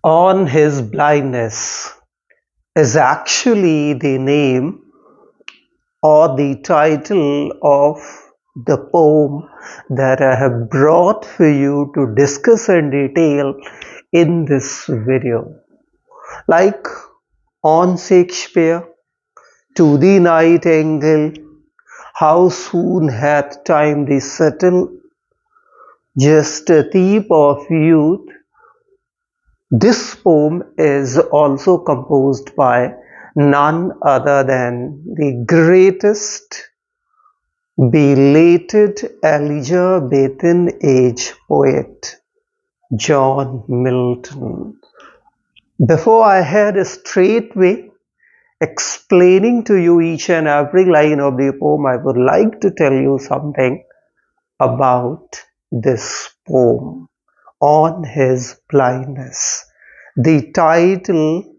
On His Blindness is actually the name or the title of the poem that I have brought for you to discuss in detail in this video. Like on Shakespeare, to the nightingale, how soon hath time thee settled, just a thief of youth. This poem is also composed by none other than the greatest belated Elizabethan age poet, John Milton. Before I head straightway explaining to you each and every line of the poem, I would like to tell you something about this poem, On His Blindness. The title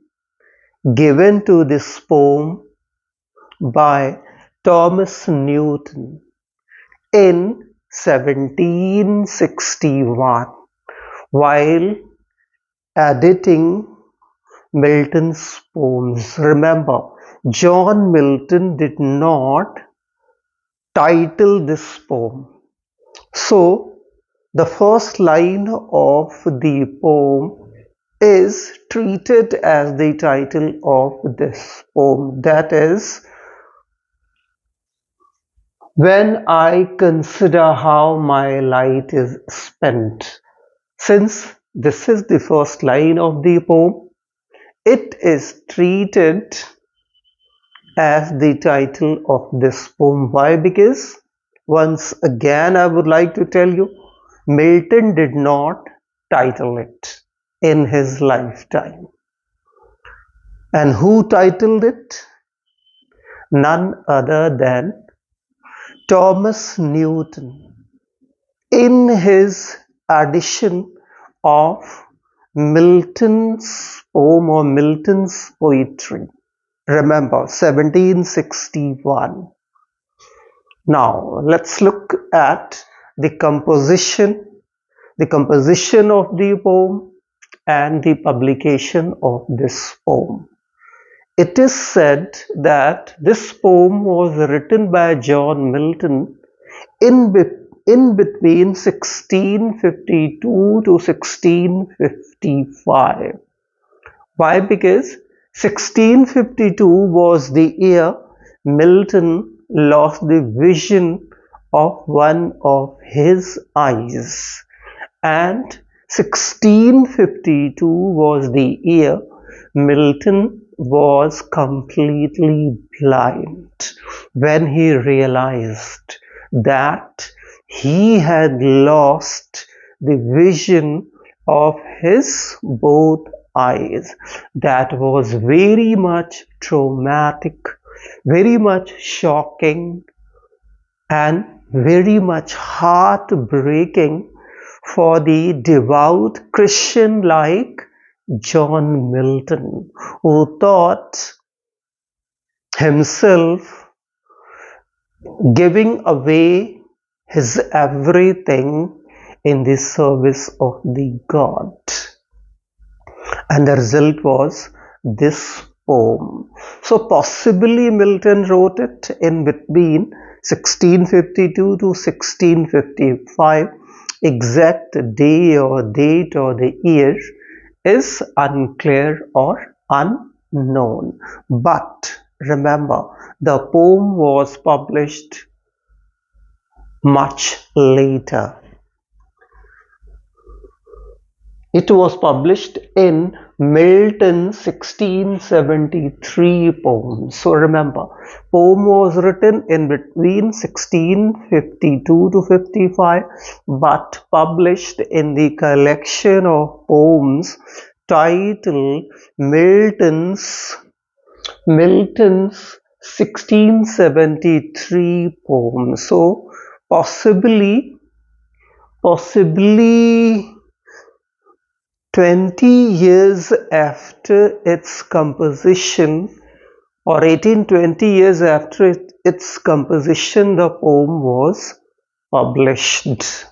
given to this poem by Thomas Newton in 1761 while editing Milton's poems. Remember, John Milton did not title this poem. So, the first line of the poem is treated as the title of this poem. That is, when I consider how my light is spent. Since this is the first line of the poem, it is treated as the title of this poem. Why? Because once again I would like to tell you, Milton did not title it in his lifetime. And who titled it? None other than Thomas Newton in his edition of Milton's poem or Milton's poetry. Remember, 1761. Now, let's look at the composition of the poem and the publication of this poem. It is said that this poem was written by John Milton in between 1652 to 1655. Why? Because 1652 was the year Milton lost the vision of one of his eyes, and 1652 was the year Milton was completely blind when he realized that he had lost the vision of his both eyes. That was very much traumatic, very much shocking, and very much heartbreaking for the devout Christian like John Milton, who thought himself giving away his everything in the service of the God. And the result was this poem. So possibly Milton wrote it in between 1652 to 1655. Exact day or date or the year is unclear or unknown. But remember, the poem was published much later. It was published in Milton's 1673 poem. So remember, poem was written in between 1652 to 55, but published in the collection of poems titled Milton's 1673 poem. So possibly 20 years after its composition, or 18-20 years after its composition, the poem was published.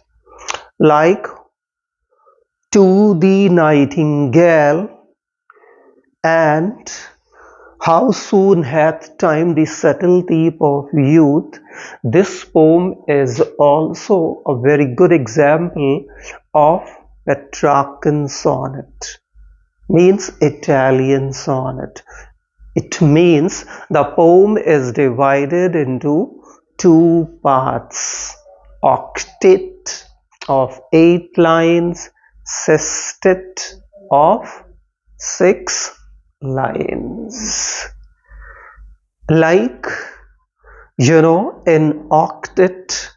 Like to the nightingale, and how soon hath time the subtle thief of youth. This poem is also a very good example of Petrarchan sonnet, means Italian sonnet. It means the poem is divided into two parts: octet of 8 lines, sestet of 6 lines. Like, in octet,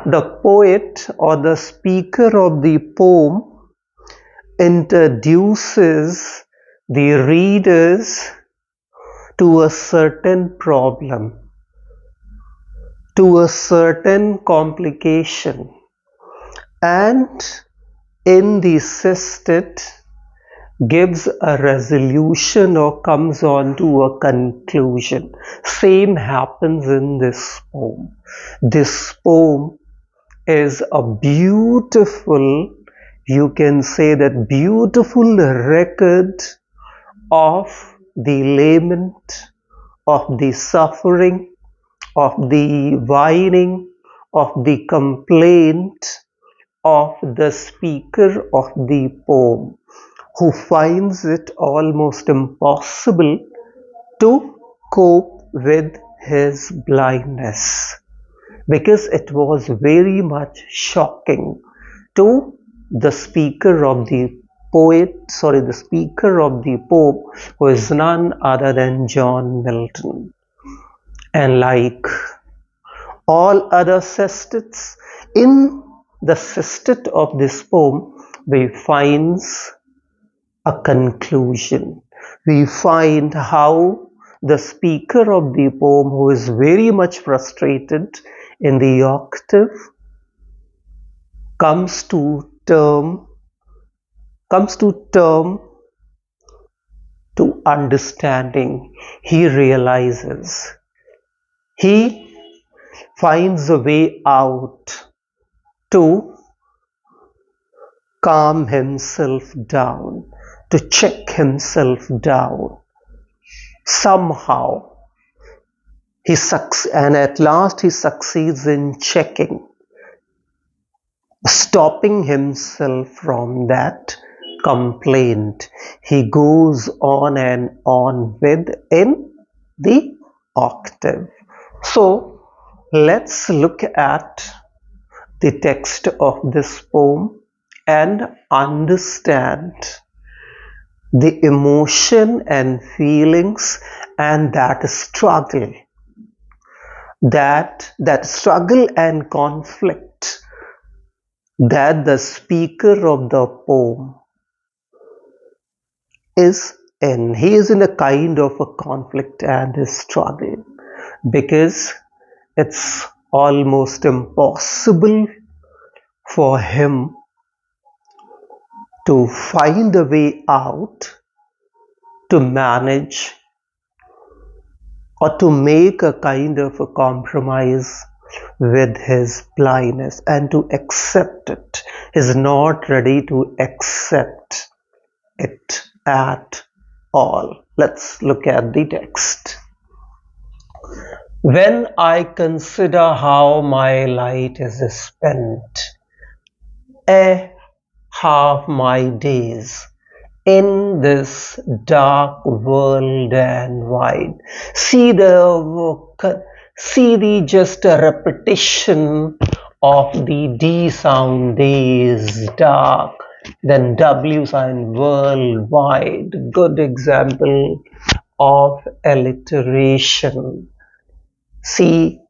the poet or the speaker of the poem introduces the readers to a certain problem, to a certain complication, and in the sestet gives a resolution or comes on to a conclusion. Same happens in this poem. This poem is a beautiful, you can say that, beautiful record of the lament, of the suffering, of the whining, of the complaint of the speaker of the poem, who finds it almost impossible to cope with his blindness, because it was very much shocking to the speaker of the the speaker of the poem, who is none other than John Milton. And like all other sestets, in the sestet of this poem, we find a conclusion. We find how the speaker of the poem, who is very much frustrated in the octave, comes to term to understanding. He realizes, he finds a way out to calm himself down, to check himself down. Somehow and at last he succeeds in stopping himself from that complaint. He goes on and on within the octave. So let's look at the text of this poem and understand the emotion and feelings and that struggle and conflict that the speaker of the poem is in. He is in a kind of a conflict and a struggle, because it's almost impossible for him to find a way out to manage or to make a kind of a compromise with his blindness and to accept it. He is not ready to accept it at all. Let's look at the text. When I consider how my light is spent, half my days in this dark world and wide. See the just a repetition of the D sound, days, dark, then W sound, worldwide. Good example of alliteration. See,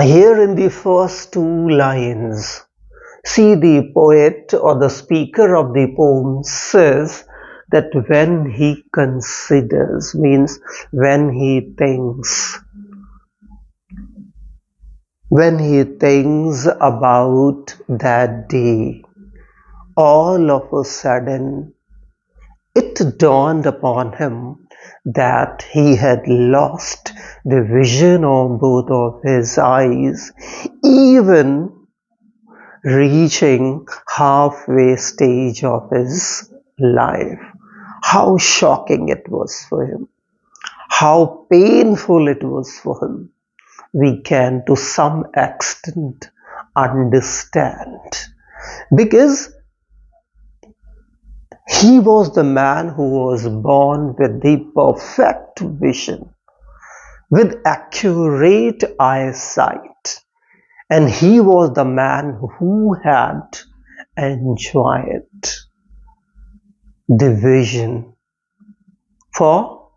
here in the first 2 lines, see, the poet or the speaker of the poem says that when he considers, means when he thinks about that day, all of a sudden it dawned upon him that he had lost the vision of both of his eyes, even reaching halfway stage of his life. How shocking it was for him, how painful it was for him, we can to some extent understand, because he was the man who was born with the perfect vision, with accurate eyesight, and he was the man who had enjoyed the vision for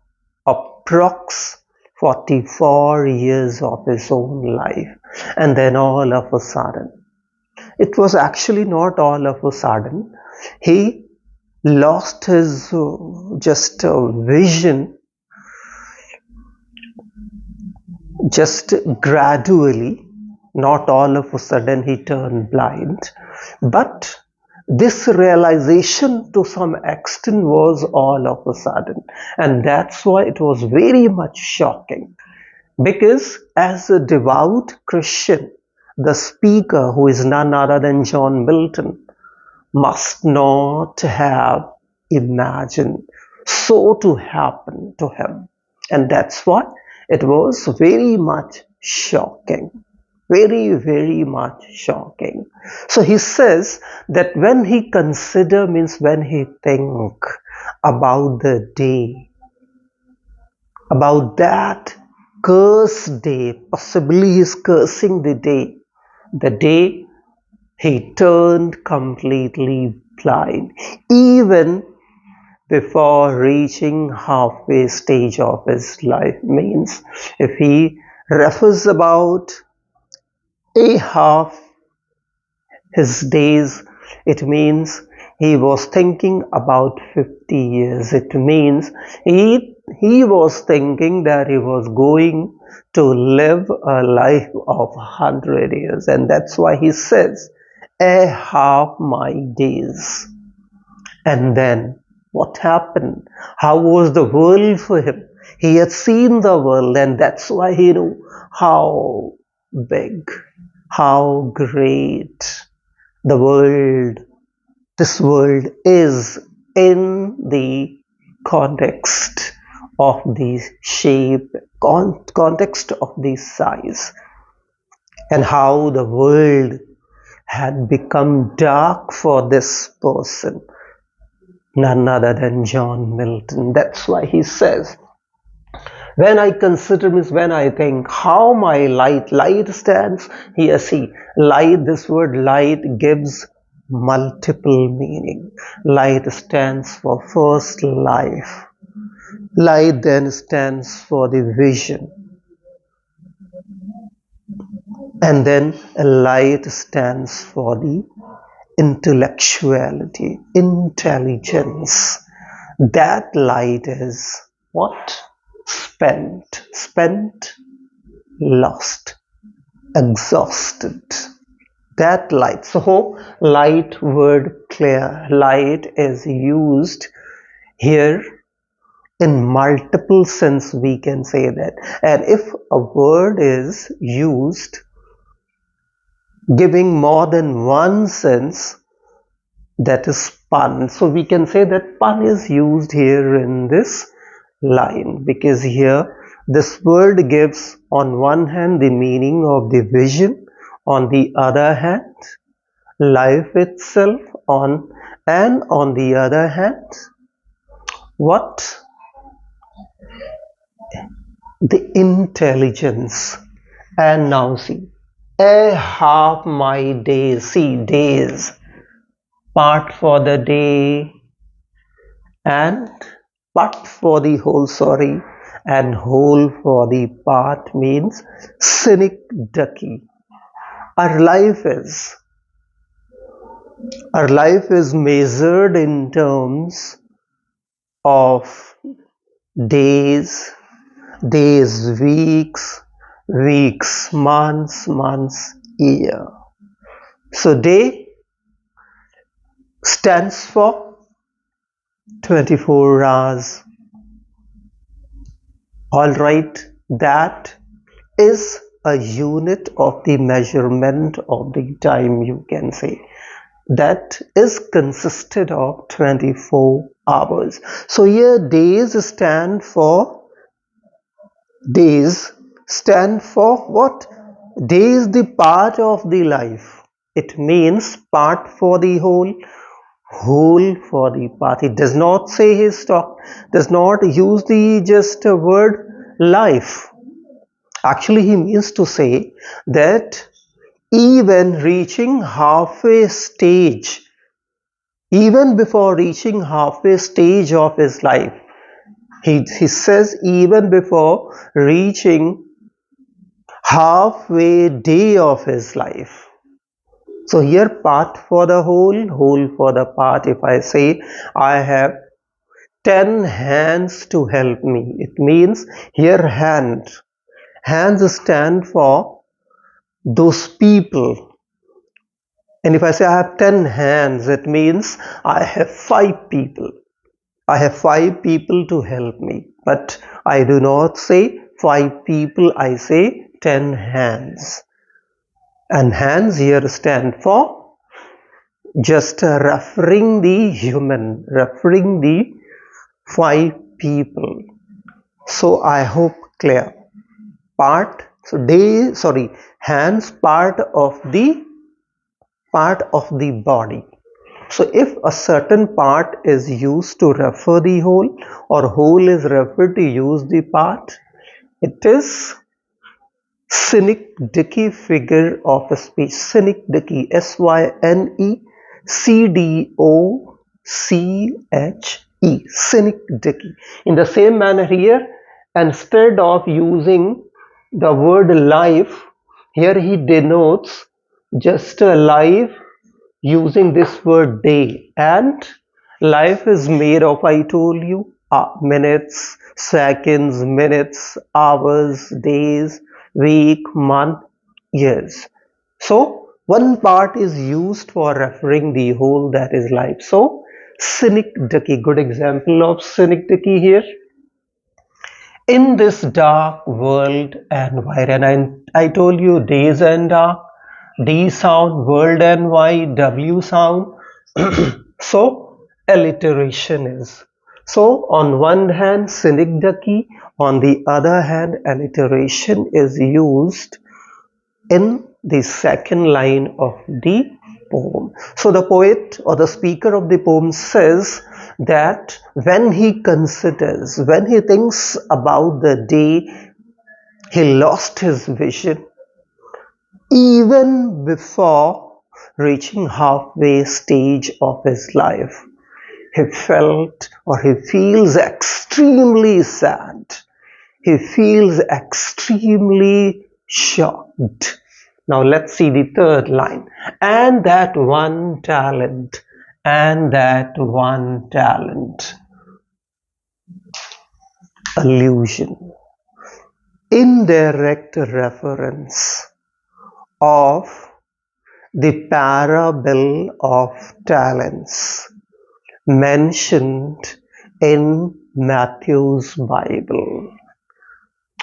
approx 44 years of his own life. And then all of a sudden, it was actually not all of a sudden, he lost his just vision just gradually. Not all of a sudden he turned blind, but this realization to some extent was all of a sudden, and that's why it was very much shocking. Because as a devout Christian, the speaker, who is none other than John Milton, must not have imagined so to happen to him. And that's why it was very much shocking. Very, very much shocking. So he says that when he consider, means when he think about the day, about that cursed day, possibly he's cursing the day he turned completely blind, even before reaching halfway stage of his life. Means if he refers about a half his days, it means he was thinking about 50 years. It means he was thinking that he was going to live a life of 100 years, and that's why he says, a half my days. And then what happened? How was the world for him? He had seen the world, and that's why he knew how big, how great the world, this world is in the context of the shape, context of the size, and how the world had become dark for this person, none other than John Milton. That's why he says, when I consider, means when I think how my light stands here. See, light, this word light gives multiple meaning. Light stands for first life. Light then stands for the vision. And then light stands for the intellectuality, intelligence. That light is what? Spent, lost, exhausted. That light. So light word clear. Light is used here in multiple sense, we can say that. And if a word is used giving more than one sense, that is spun. So we can say that pun is used here in this line, because here this word gives on one hand the meaning of the vision, on the other hand life itself, and on the other hand what? The intelligence. And now see, a half my days, see, days, part for the day and part for the whole, sorry, and whole for the part, means cynic ducky. Our life is measured in terms of days, weeks, months, year. So day stands for 24 hours. All right, that is a unit of the measurement of the time, you can say, that is consisted of 24 hours. So here days stand for what? Day is the part of the life. It means part for the whole for the part. It does not say his talk, does not use the just a word life. Actually, he means to say that even reaching halfway stage, even before reaching halfway stage of his life, he says even before reaching halfway day of his life. So here part for the whole for the part. If I say I have 10 hands to help me, it means here hands stand for those people. And if I say I have 10 hands, it means I have 5 people. I have 5 people to help me. But I do not say 5 people, I say 10 hands. And hands here stand for just referring the human, referring the 5 people. So I hope clear. Hands part of the body. So if a certain part is used to refer the whole, or whole is referred to use the part, it is synecdoche figure of speech. Synecdoche, Synecdoche. Synecdoche. In the same manner here, instead of using the word life, here he denotes just a life using this word day. And life is made of, I told you, minutes, seconds, minutes, hours, days, week, month, years. So one part is used for referring the whole, that is life. So synecdoche, good example of synecdoche here. In this dark world and wide, and I told you days and dark, D sound, world and wide, W sound. So alliteration is. So on one hand synecdoche, on the other hand alliteration is used in the second line of the poem. So the poet or the speaker of the poem says that when he considers, when he thinks about the day he lost his vision, even before reaching halfway stage of his life, he felt or he feels extremely sad. He feels extremely shocked. Now let's see the third line. And that one talent, and that one talent. Allusion. Indirect reference of the parable of talents mentioned in Matthew's Bible,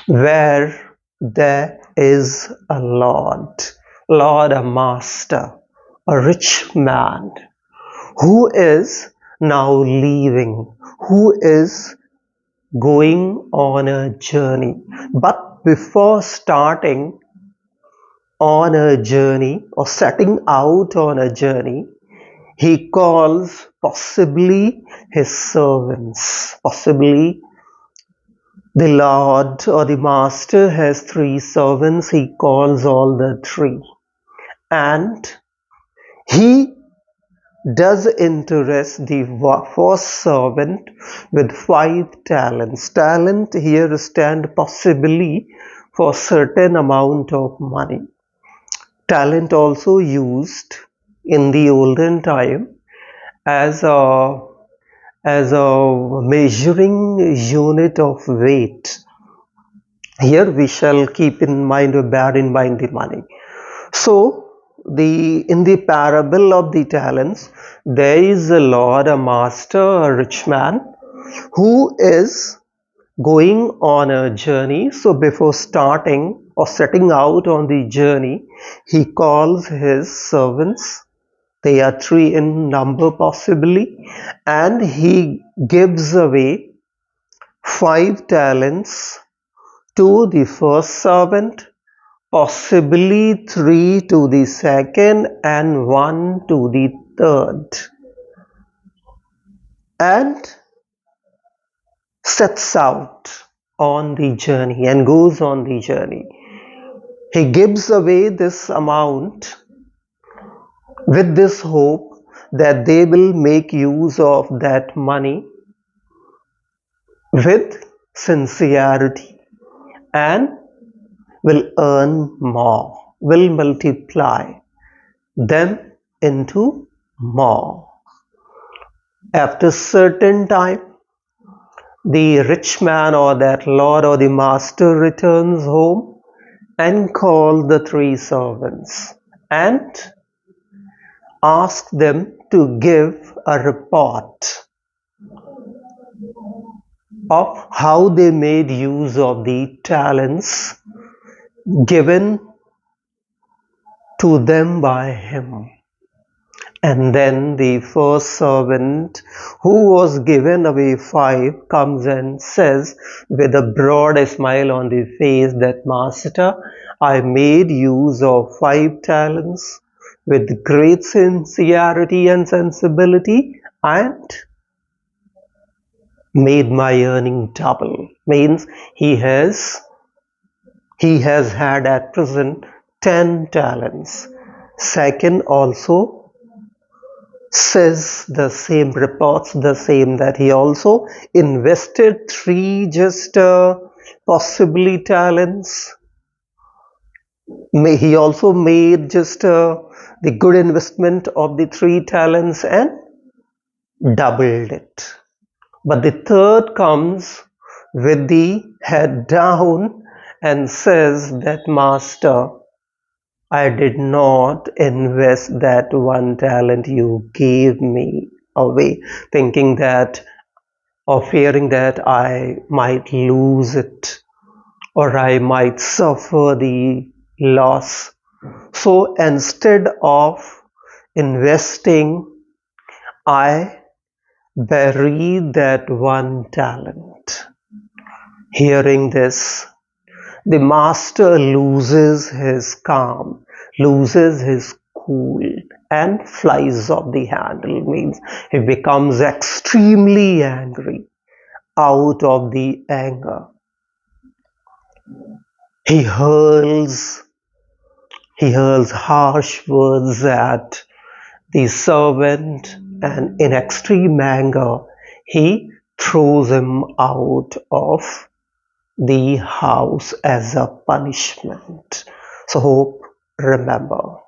where there is a Lord, a master, a rich man who is now leaving, who is going on a journey. But before starting on a journey or setting out on a journey, he calls possibly his servants. Possibly the Lord or the Master has 3 servants. He calls all the 3. And he does interest the first servant with 5 talents. Talent here stand possibly for certain amount of money. Talent also used in the olden time as a measuring unit of weight. Here we shall keep in mind or bear in mind the money. So in the parable of the talents, there is a Lord, a master, a rich man who is going on a journey. So before starting or setting out on the journey, he calls his servants. They are 3 in number possibly, and he gives away 5 talents to the first servant, possibly 3 to the second and 1 to the third, and sets out on the journey and goes on the journey. He gives away this amount with this hope that they will make use of that money with sincerity and will earn more, will multiply them into more. After certain time, the rich man or that lord or the master returns home and calls the 3 servants and asks them to give a report of how they made use of the talents given to them by him. And then the first servant, who was given away 5, comes and says with a broad smile on the face that, Master, I made use of 5 talents with great sincerity and sensibility and made my earning double. Means he has had at present 10 talents. Second also says the same, reports the same, that he also invested 3 just possibly talents. He also made just the good investment of the 3 talents and doubled it. But the third comes with the head down and says that, Master, I did not invest that 1 talent you gave me away, thinking that or fearing that I might lose it or I might suffer the loss. So instead of investing, I buried that 1 talent. Hearing this, the master loses his calm, loses his cool, and flies off the handle. Means he becomes extremely angry. Out of the anger, he hurls harsh words at the servant, and in extreme anger, he throws him out of the house as a punishment. So hope remember.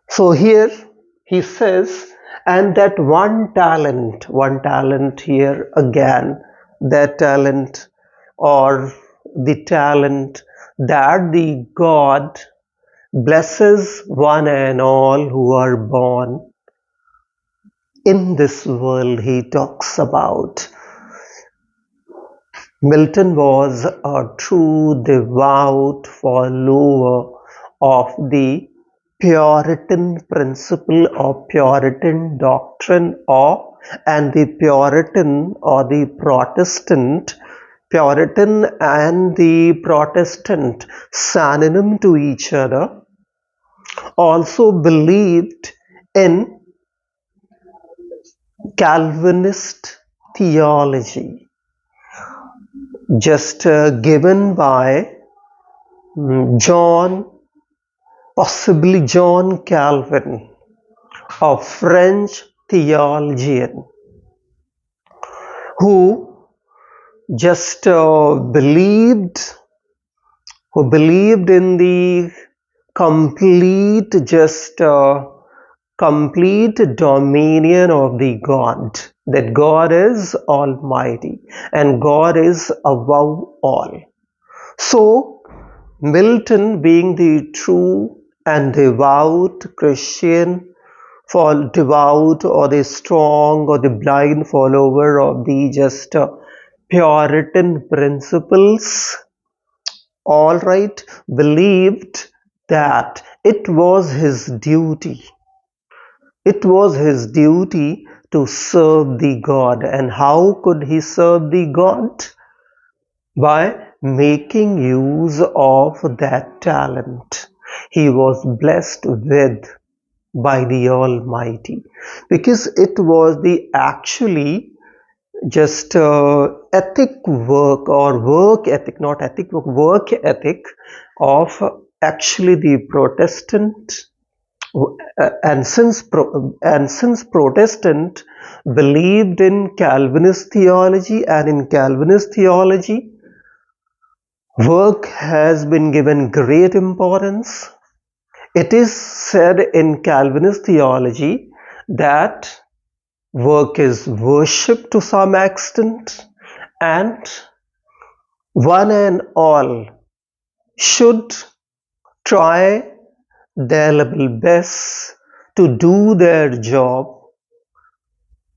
So here he says, and that 1 talent here again, that talent or the talent that the God blesses one and all who are born in this world, he talks about. Milton was a true devout follower of the Puritan principle or Puritan doctrine, and the Puritan or the Protestant, Puritan and the Protestant, synonym to each other, also believed in Calvinist theology, just given by possibly John Calvin, a French theologian who just believed in the complete dominion of the God, that God is almighty and God is above all. So Milton, being the true and devout Christian, for devout or the strong or the blind follower of the just Puritan principles, all right, believed that it was his duty. It was his duty to serve the God. And how could he serve the God? By making use of that talent he was blessed with by the Almighty, because it was the actually just ethic work, or work ethic, not ethic work ethic of actually the Protestant. And since Protestant believed in Calvinist theology, and in Calvinist theology work has been given great importance. It is said in Calvinist theology that work is worship to some extent, and one and all should try their level best to do their job.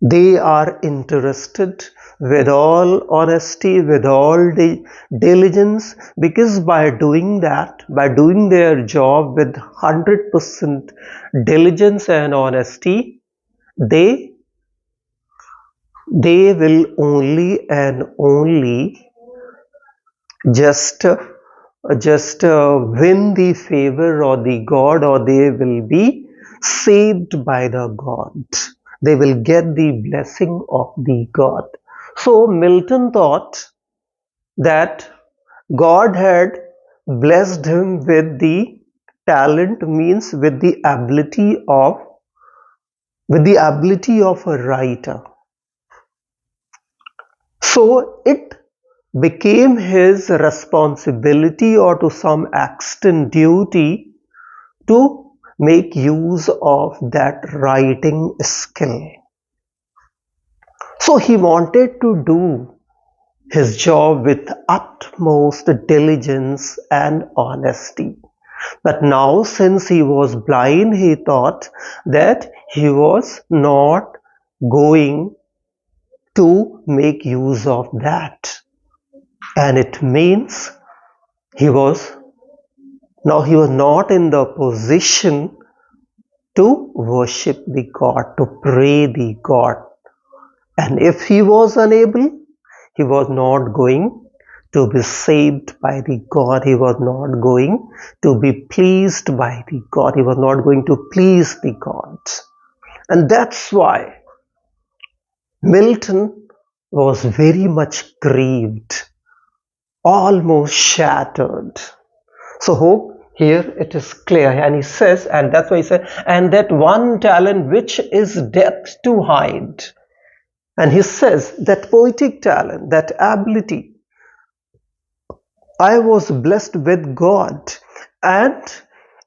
They are interested with all honesty, with all the diligence, because by doing that, by doing their job with 100% diligence and honesty, they they will only and only just win the favor of the God, or they will be saved by the God. They will get the blessing of the God. So Milton thought that God had blessed him with the talent, means with the ability of a writer. So it became his responsibility, or to some extent duty, to make use of that writing skill. So he wanted to do his job with utmost diligence and honesty. But now, since he was blind, he thought that he was not going to make use of that. And it means he was he was not in the position to worship the God, to pray the God. And if he was unable, he was not going to be saved by the God. He was not going to be pleased by the God. He was not going to please the God. And that's why Milton was very much grieved, almost shattered. So hope here it is clear. And he says, and that's why he said, and that one talent which is death to hide. And he says that poetic talent, that ability, I was blessed with God, and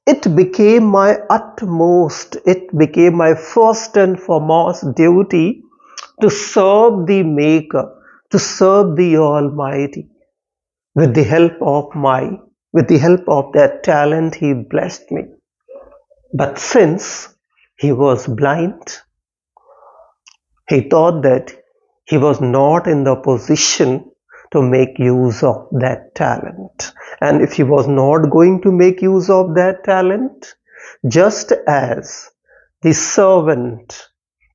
it became my utmost, it became my first and foremost duty to serve the Maker, to serve the Almighty with the help of that talent he blessed me. But since he was blind, he thought that he was not in the position to make use of that talent. And if he was not going to make use of that talent, just as the servant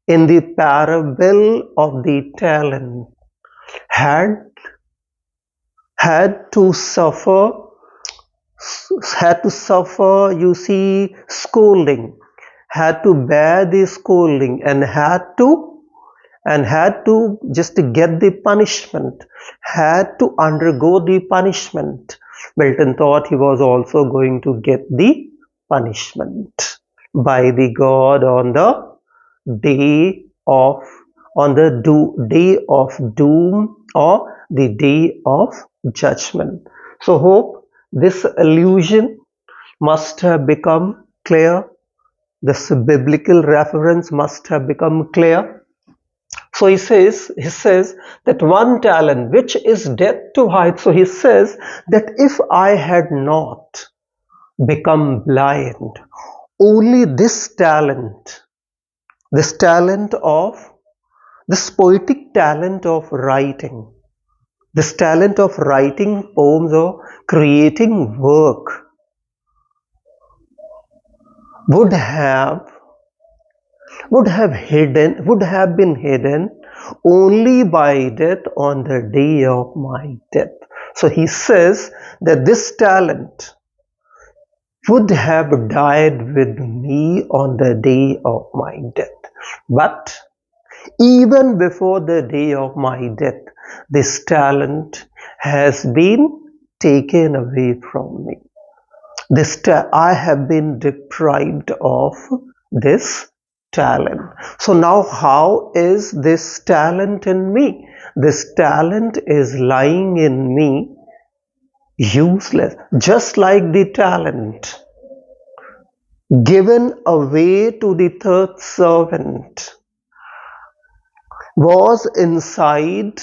in the parable of the talent had had to suffer you see, scolding, had to bear the scolding, and had to just get the punishment, had to undergo the punishment. Milton thought he was also going to get the punishment by the God on the day of day of doom, or the day of judgment. So hope this allusion must have become clear. This biblical reference must have become clear. So he says that one talent which is death to hide. So he says that if I had not become blind, only this poetic talent of writing, This talent of writing poems or creating work would have been hidden only by death on the day of my death. So he says that this talent would have died with me on the day of my death. But even before the day of my death, this talent has been taken away from me. I have been deprived of this talent. So now how is this talent in me? This talent is lying in me useless, just like the talent given away to the third servant was inside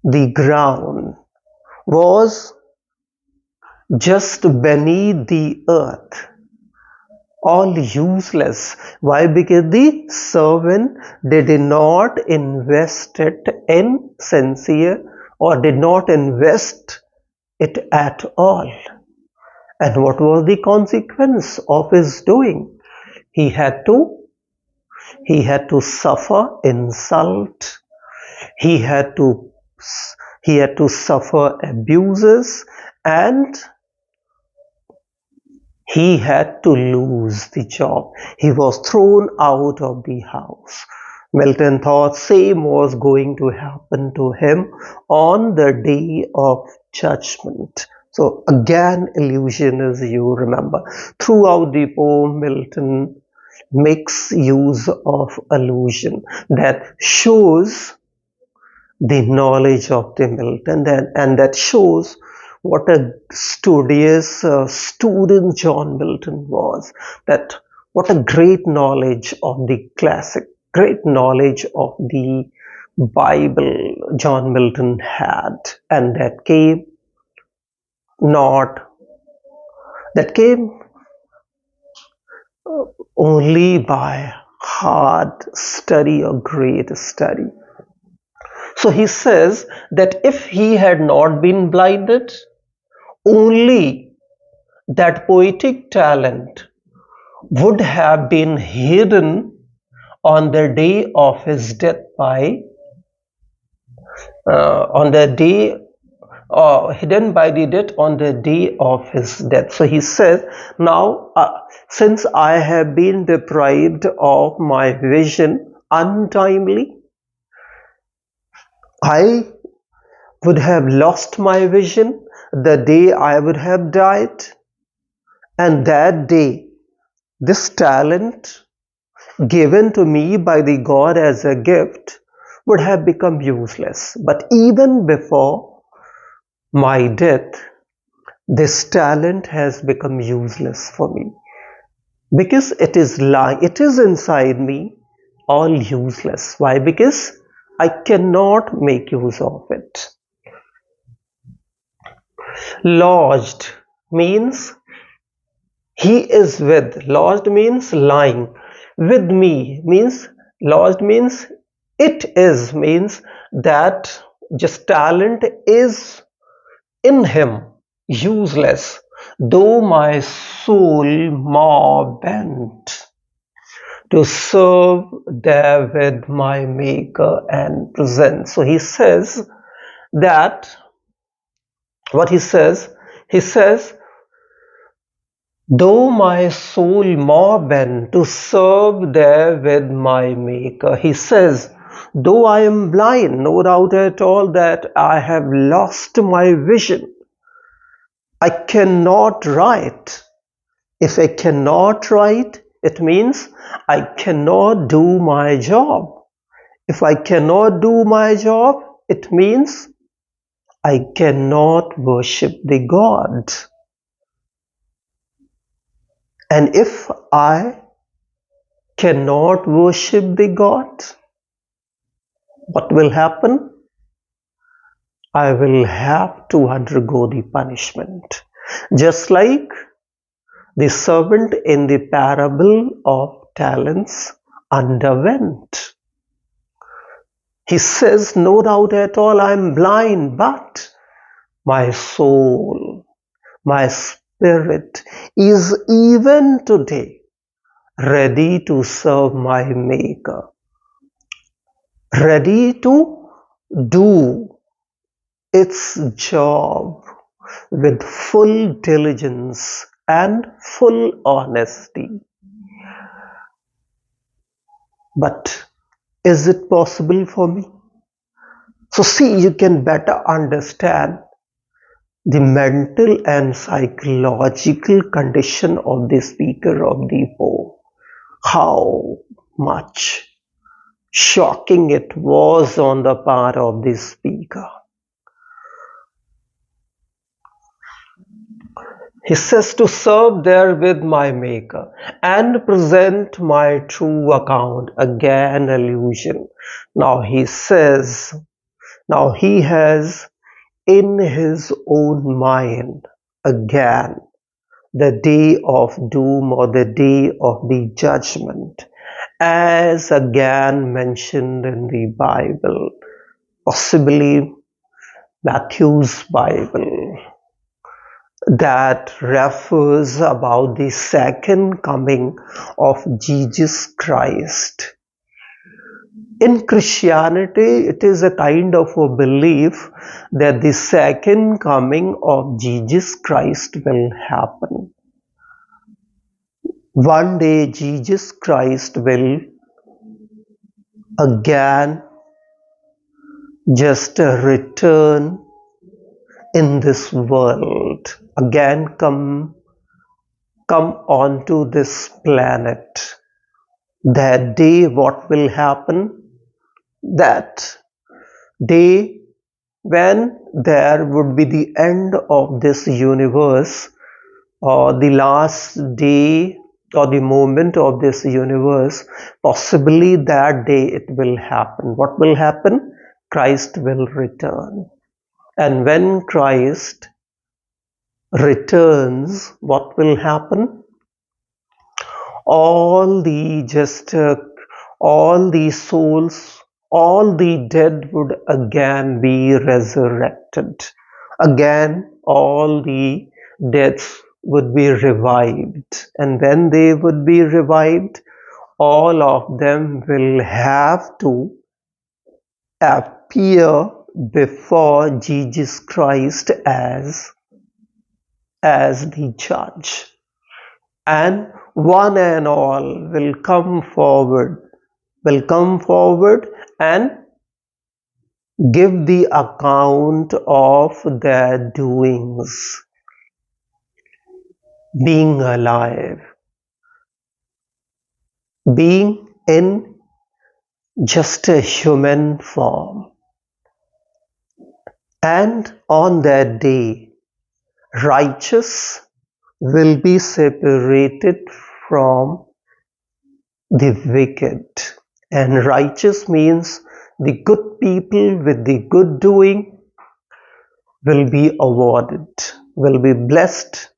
the ground, was just beneath the earth, all useless. Why? Because the servant did not invest it in sincere, or did not invest it at all. And what was the consequence of his doing? He had to suffer insult. He had to suffer abuses, and he had to lose the job. He was thrown out of the house. Milton thought same was going to happen to him on the day of judgment. So again, illusion, as you remember. Throughout the poem, Milton makes use of allusion that shows the knowledge of the Milton, and that shows what a studious student John Milton was, that what a great knowledge of the classic, great knowledge of the Bible John Milton had, and not that came only by hard study or great study. So he says that if he had not been blinded, only that poetic talent would have been hidden on the day of his death on the day hidden by the death on the day of his death. So he says, now since I have been deprived of my vision untimely, I would have lost my vision the day I would have died, and that day this talent given to me by the God as a gift would have become useless. But even before my death, this talent has become useless for me, because it is inside me, all useless. Why? Because I cannot make use of it. Lodged means he is with. Lodged means lying. With me means, lodged means it is, means that just talent is in him, useless, though my soul more bent to serve there with my maker and present. So he says that, what he says, though my soul more bent to serve there with my maker. He says, though I am blind, no doubt at all that I have lost my vision, I cannot write. If I cannot write, it means I cannot do my job. If I cannot do my job, it means I cannot worship the God. And if I cannot worship the God, what will happen? I will have to undergo the punishment. Just like the servant in the parable of talents underwent. He says, no doubt at all, I'm blind, but my soul, my spirit is even today ready to serve my Maker, ready to do its job with full diligence and full honesty. But is it possible for me? So see, you can better understand the mental and psychological condition of the speaker of the poem. How much shocking it was on the part of the speaker. He says to serve there with my Maker and present my true account. Again, allusion. Now he says, now he has in his own mind again the day of doom or the day of the judgment, as again mentioned in the Bible, possibly Matthew's Bible, that refers about the second coming of Jesus Christ. In Christianity, it is a kind of a belief that the second coming of Jesus Christ will happen. One day Jesus Christ will again just return in this world, again come onto this planet. That day what will happen? That day when there would be the end of this universe, or the last day or the moment of this universe, possibly that day it will happen. What will happen? Christ will return. And when Christ returns, what will happen? All the all the souls, all the dead would again be resurrected. Again, all the deaths would be revived. And when they would be revived, all of them will have to appear before Jesus Christ as the judge. And one and all will come forward and give the account of their doings, being alive, being in just a human form. And on that day, righteous will be separated from the wicked. And righteous means the good people with the good doing will be awarded, will be blessed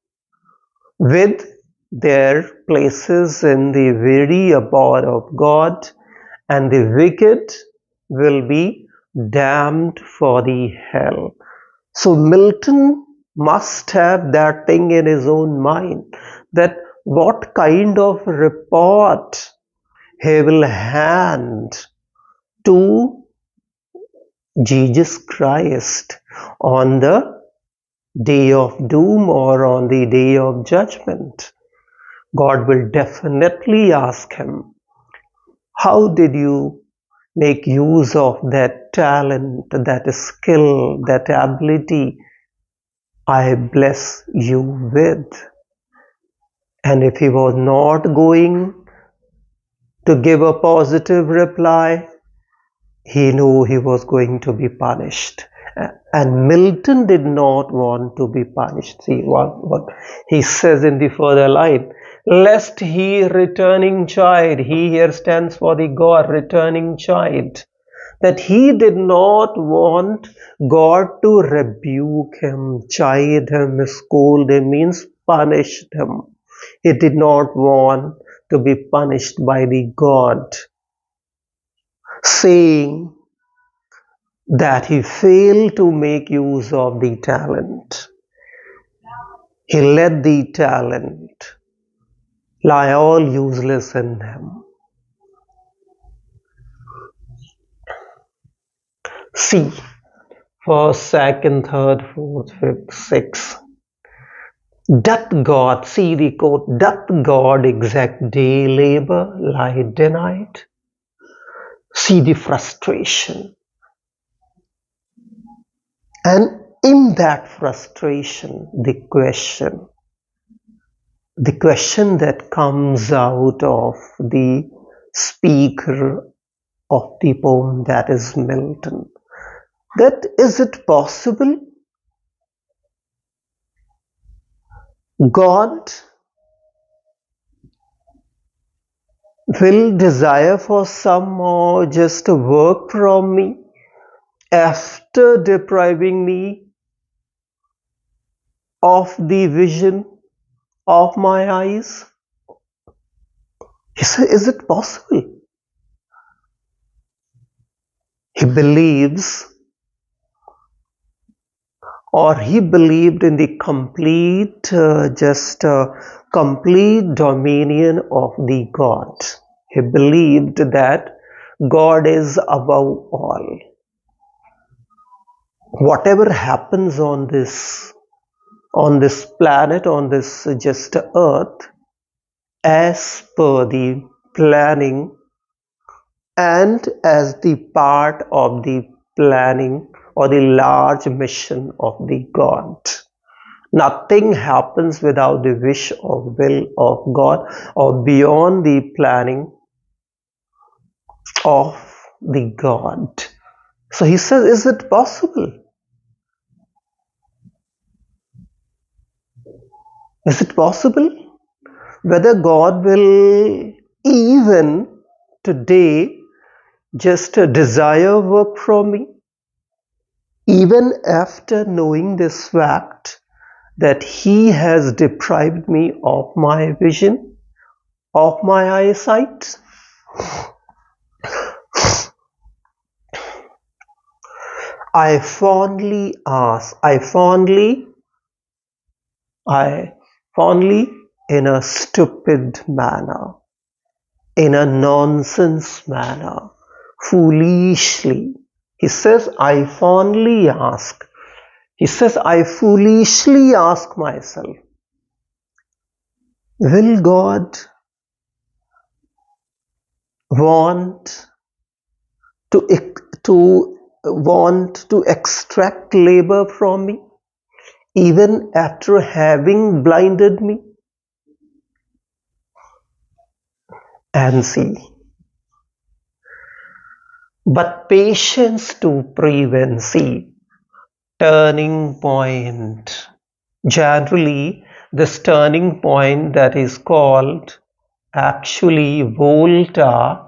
with their places in the very abode of God, and the wicked will be damned for the hell. So Milton must have that thing in his own mind, that what kind of report he will hand to Jesus Christ on the day of doom or on the day of judgment. God will definitely ask him, how did you make use of that talent, that skill, that ability I bless you with? And if he was not going to give a positive reply, he knew he was going to be punished. And Milton did not want to be punished. See what he says in the further line. Lest he returning chide, he here stands for the God returning chide, that he did not want God to rebuke him, chide him, scold him, means punish him. He did not want to be punished by the God, saying that he failed to make use of the talent. He let the talent lie all useless in him. See, first, second, third, fourth, fifth, sixth. Doth God, see the quote, doth God exact day labor, lie denied? See the frustration. And in that frustration, the question that comes out of the speaker of the poem, that is Milton, that is it possible God will desire for some or just work from me after depriving me of the vision of my eyes? He said, is it possible? He believes, or he believed in the complete dominion of the God. He believed that God is above all. Whatever happens on this planet, on this just earth, as per the planning and as the part of the planning or the large mission of the God. Nothing happens without the wish or will of God or beyond the planning of the God. So he says, is it possible? Is it possible? Whether God will even today just desire work from me, even after knowing this fact that he has deprived me of my vision, of my eyesight? I fondly in a stupid manner, in a nonsense manner, foolishly. He says, I foolishly ask myself, will God want to extract labor from me, even after having blinded me? And see, but patience to prevent, see, turning point. Generally, this turning point that is called actually volta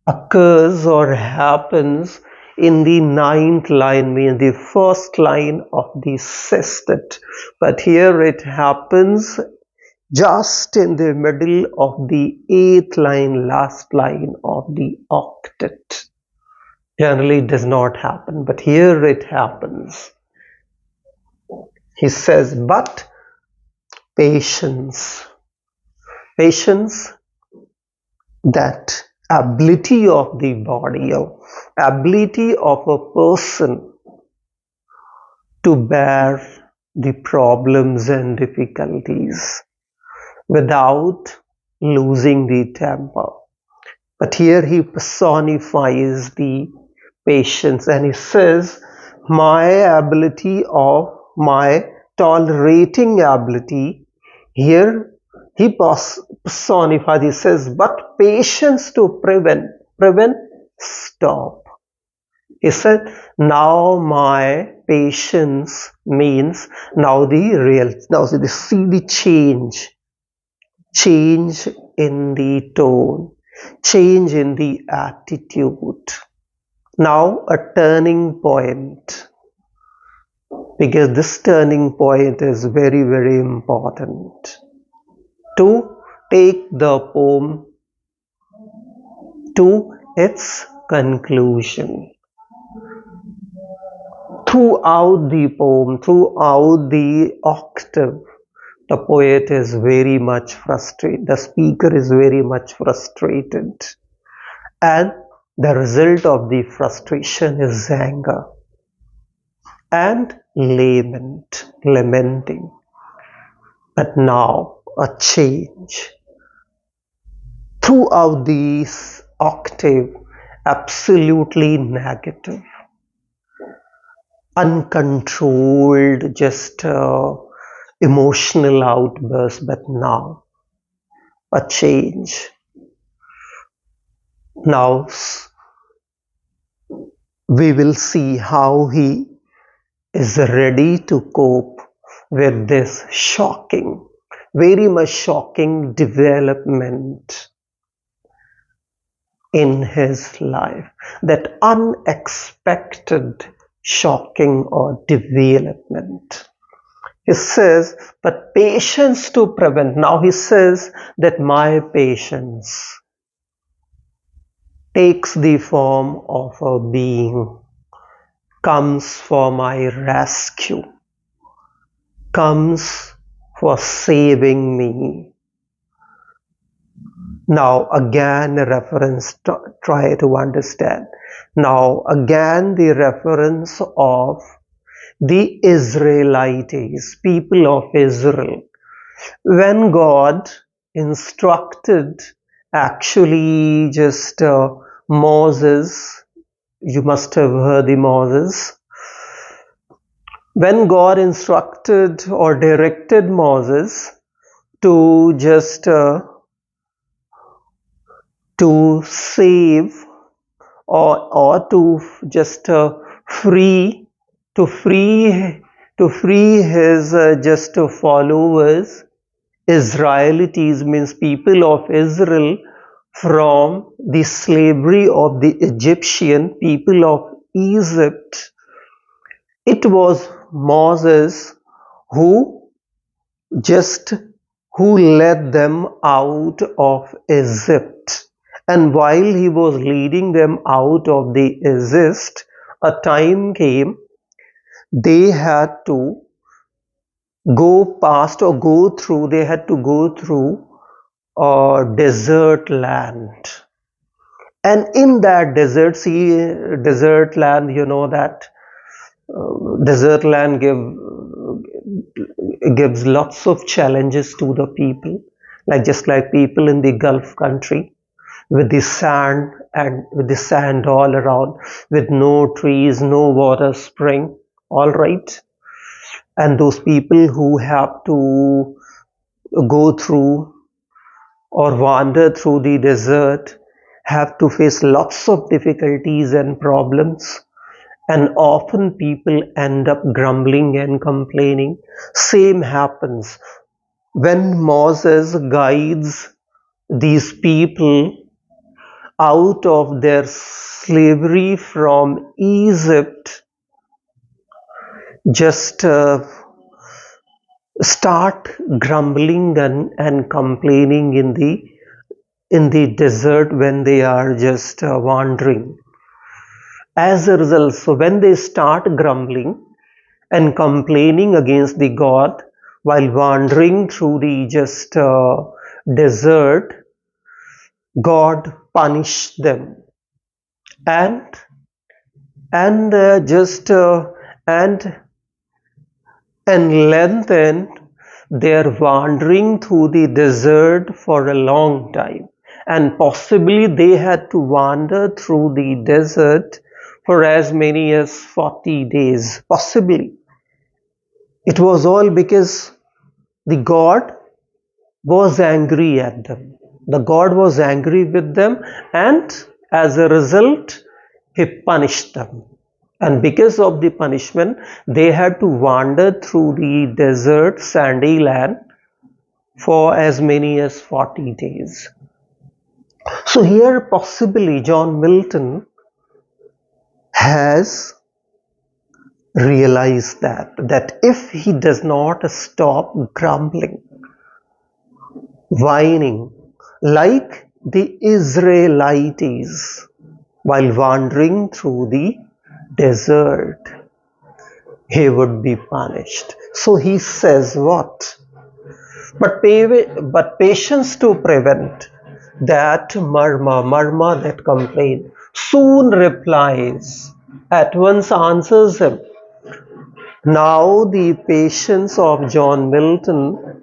occurs or happens in the ninth line, means the first line of the sestet. But here it happens just in the middle of the eighth line, last line of the octet. Generally it does not happen, but here it happens. He says, but patience, that ability of the body, or ability of a person to bear the problems and difficulties without losing the temper. But here he personifies the patience and he says, my tolerating ability, here he personifies, he says, but patience to prevent, stop. He said, now my patience means now see the change in the tone, change in the attitude. Now a turning point, because this turning point is very, very important to take the poem to its conclusion. Throughout the poem, throughout the octave, the poet is very much frustrated. The speaker is very much frustrated. And the result of the frustration is anger and lamenting. But now a change. Throughout this octave, absolutely negative, uncontrolled, just emotional outburst, but now a change. Now we will see how he is ready to cope with this shocking, very much shocking development in his life, that unexpected shocking or development. He says, but patience to prevent. Now he says that my patience takes the form of a being, comes for my rescue, comes for saving me. Now again a reference, try to understand. Now again the reference of the Israelites, people of Israel. When God instructed actually just Moses, you must have heard the Moses. When God instructed or directed Moses to just to save or to just free to free to free his just followers, Israelites means people of Israel, from the slavery of the Egyptian people of Egypt. It was Moses who just who led them out of Egypt. And while he was leading them out of the Egypt, a time came they had to go past or go through, they had to go through a desert land. And in that desert land, you know that desert land gives lots of challenges to the people, like just like people in the Gulf country, with the sand and with the sand all around, with no trees, no water spring, all right. And those people who have to go through or wander through the desert have to face lots of difficulties and problems, and often people end up grumbling and complaining. Same happens when Moses guides these people out of their slavery from Egypt. Just start grumbling and complaining in the desert when they are just wandering. As a result, so when they start grumbling and complaining against the God while wandering through the just desert, God punished them and just and lengthened their wandering through the desert for a long time. And possibly they had to wander through the desert for as many as 40 days. Possibly. It was all because the God was angry at them. The God was angry with them, and as a result, he punished them. And because of the punishment, they had to wander through the desert, sandy land for as many as 40 days. So here possibly John Milton has realized that if he does not stop grumbling, whining like the Israelites while wandering through the desert, he would be punished. So he says what? But patience to prevent that murmur, that complaint, soon replies, at once answers him. Now the patience of John Milton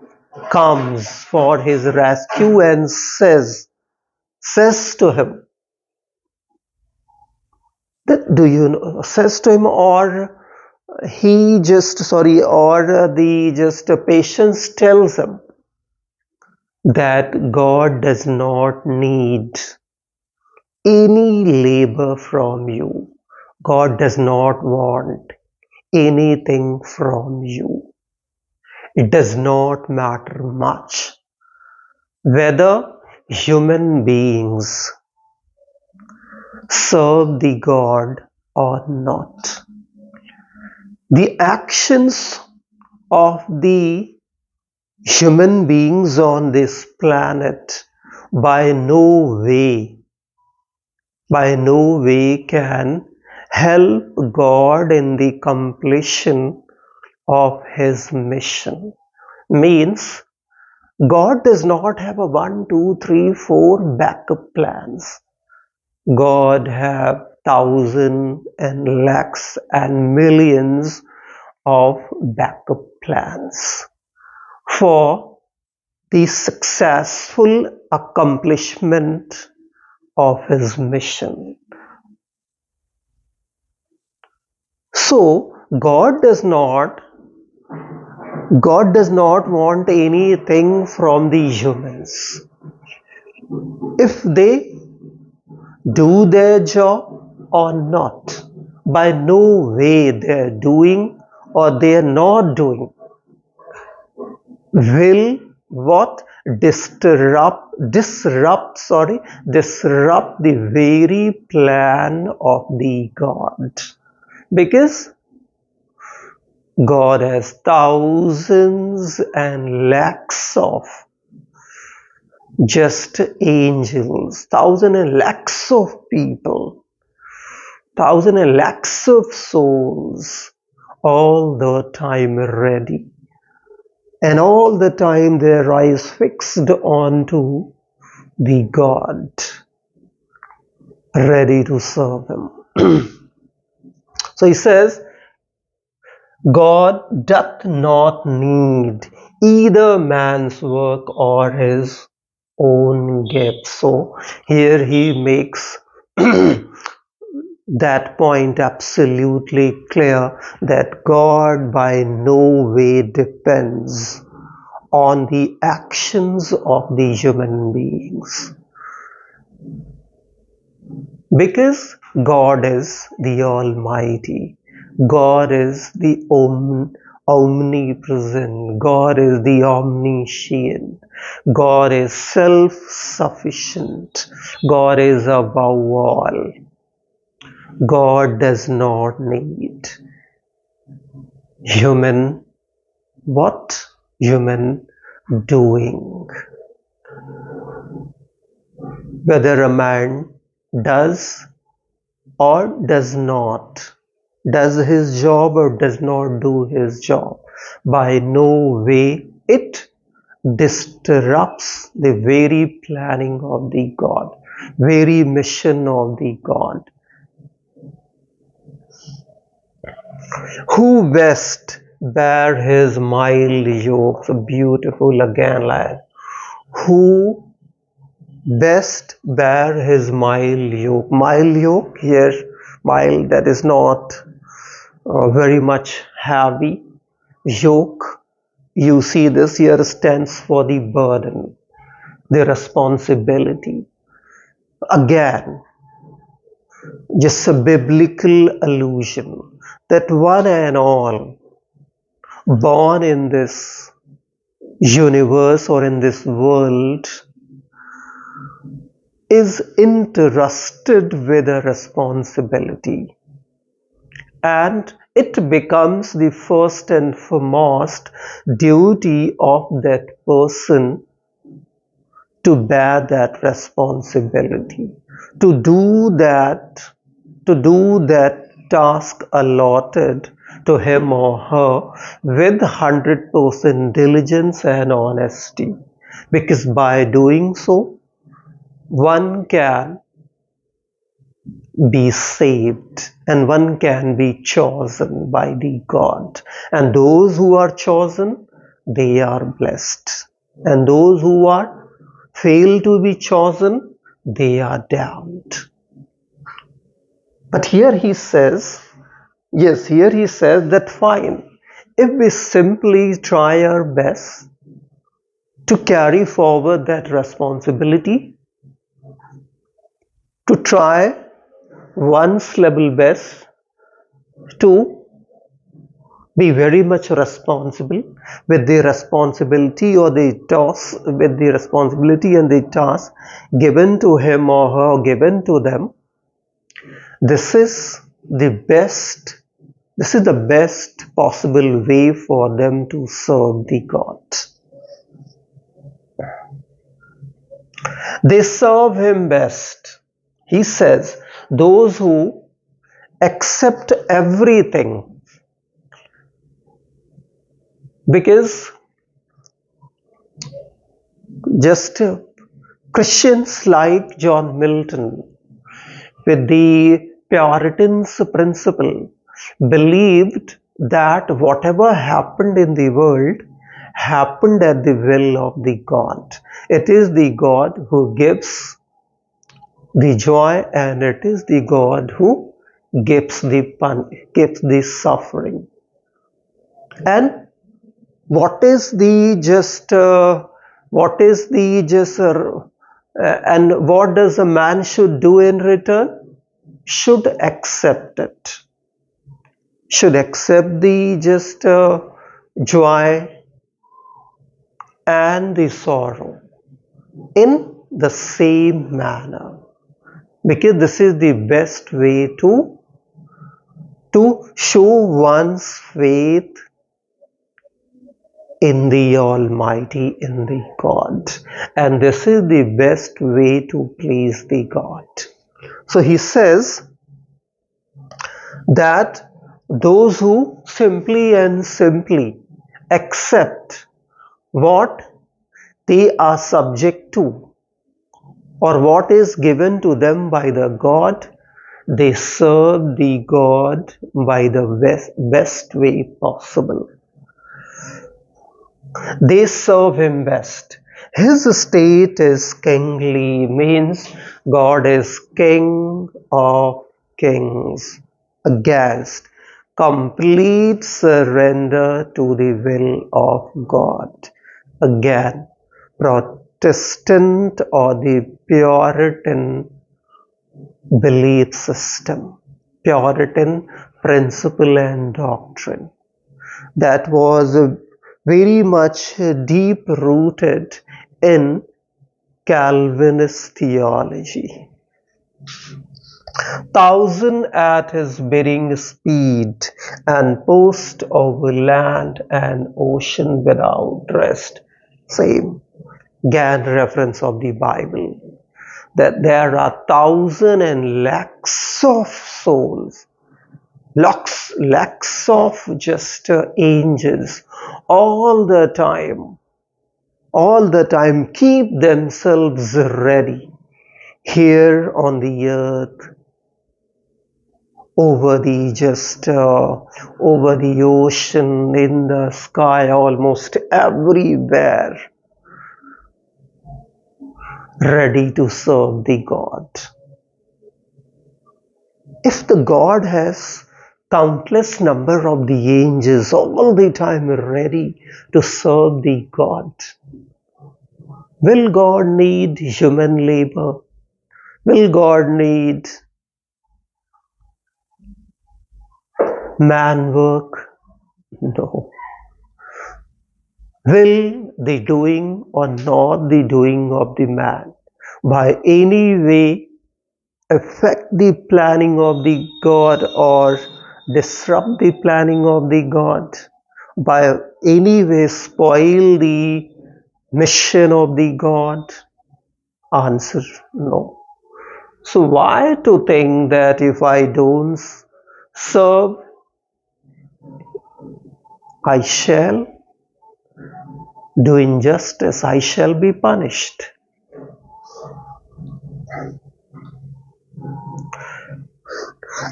comes for his rescue and says to him, that do you know, says to him, or he just, sorry, or the just patience tells him that God does not need any labor from you. God does not want anything from you. It does not matter much whether human beings serve the God or not. The actions of the human beings on this planet by no way can help God in the completion of his mission. Means God does not have a 1, 2, 3, 4 backup plans. God have thousands and lakhs and millions of backup plans for the successful accomplishment of his mission. So God does not want anything from the humans. If they do their job or not, by no way they're doing or they're not doing will what disrupt the very plan of the God, because God has thousands and lakhs of just angels, thousands and lakhs of people, thousands and lakhs of souls, all the time ready, and all the time their eyes fixed onto the God, ready to serve him. So he says, God doth not need either man's work or his own gift. So here he makes that point absolutely clear, that God by no way depends on the actions of the human beings, because God is the Almighty. God is the omnipresent. God is the omniscient. God is self-sufficient. God is above all. God does not need human what? Human doing. Whether a man does or does not, does his job or does not do his job, by no way it disrupts the very planning of the God, very mission of the God. Who best bear his mild yoke? So beautiful again line. Who best bear his mild yoke? Mild yoke here, mild, that is not very much heavy. Yoke, you see this here, stands for the burden, the responsibility. Again, just a biblical allusion that one and all born in this universe or in this world is entrusted with a responsibility, and it becomes the first and foremost duty of that person to bear that responsibility, to do that task allotted to him or her with 100% diligence and honesty, because by doing so, one can be saved and one can be chosen by the God. And those who are chosen, they are blessed. And those who are fail to be chosen, they are damned. But here he says, yes, here he says that fine, if we simply try our best to carry forward that responsibility, to try one's level best to be very much responsible with the responsibility or the task, with the responsibility and the task given to him or her, given to them. This is the best possible way for them to serve the God. They serve him best. He says, those who accept everything, because just Christians like John Milton, with the Puritans principle, believed that whatever happened in the world happened at the will of the God. It is the God who gives the joy, and it is the God who gives the suffering. And what is the just and what does a man should do in return? Should accept it, should accept the just joy and the sorrow in the same manner, because this is the best way to show one's faith in the Almighty, in the God, and this is the best way to please the God. So he says that those who simply accept what they are subject to or what is given to them by the God, they serve the God by the best way possible. They serve him best. His state is kingly, means God is King of kings, against complete surrender to the will of God. Again, Protestant or the Puritan belief system, Puritan principle and doctrine, that was very much deep rooted in Calvinist theology. 1,000 at his bearing speed, and post over land and ocean without rest. Same again reference of the Bible, that there are 1,000 and lakhs of souls, lakhs of just angels, all the time keep themselves ready here on the earth, over the ocean, in the sky, almost everywhere, ready to serve the God. If the God has countless number of the angels all the time ready to serve the God, will God need human labor? Will God need man work? No. Will the doing or not the doing of the man by any way affect the planning of the God or disrupt the planning of the God? By any way spoil the mission of the God? Answer, no. So why to think that if I don't serve, I shall do injustice, I shall be punished.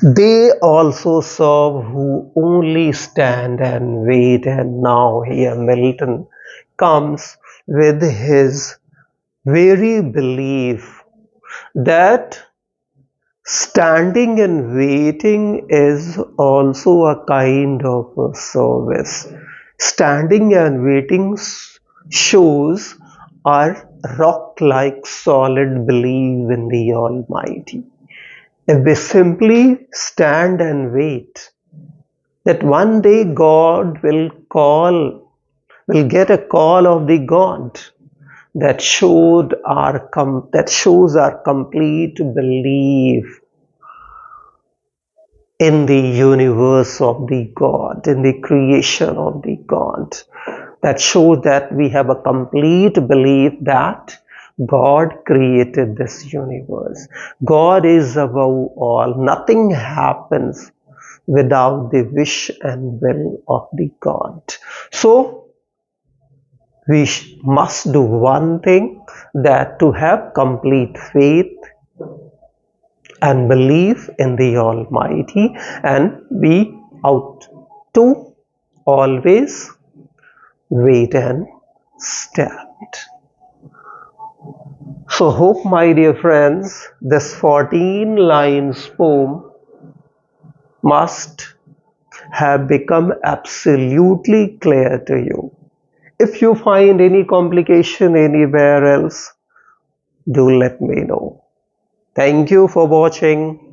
They also serve who only stand and wait, and now here Milton comes with his very belief that standing and waiting is also a kind of a service. Standing and waiting shows our rock-like solid belief in the Almighty. If we simply stand and wait, that one day God will get a call of the God that shows our complete belief in the universe of the God, in the creation of the God. That shows that we have a complete belief that God created this universe. God is above all. Nothing happens without the wish and will of the God. So we must do one thing, that to have complete faith and believe in the Almighty, and be out to always wait and stand. So hope, my dear friends, this 14 lines poem must have become absolutely clear to you. If you find any complication anywhere else, do let me know. Thank you for watching.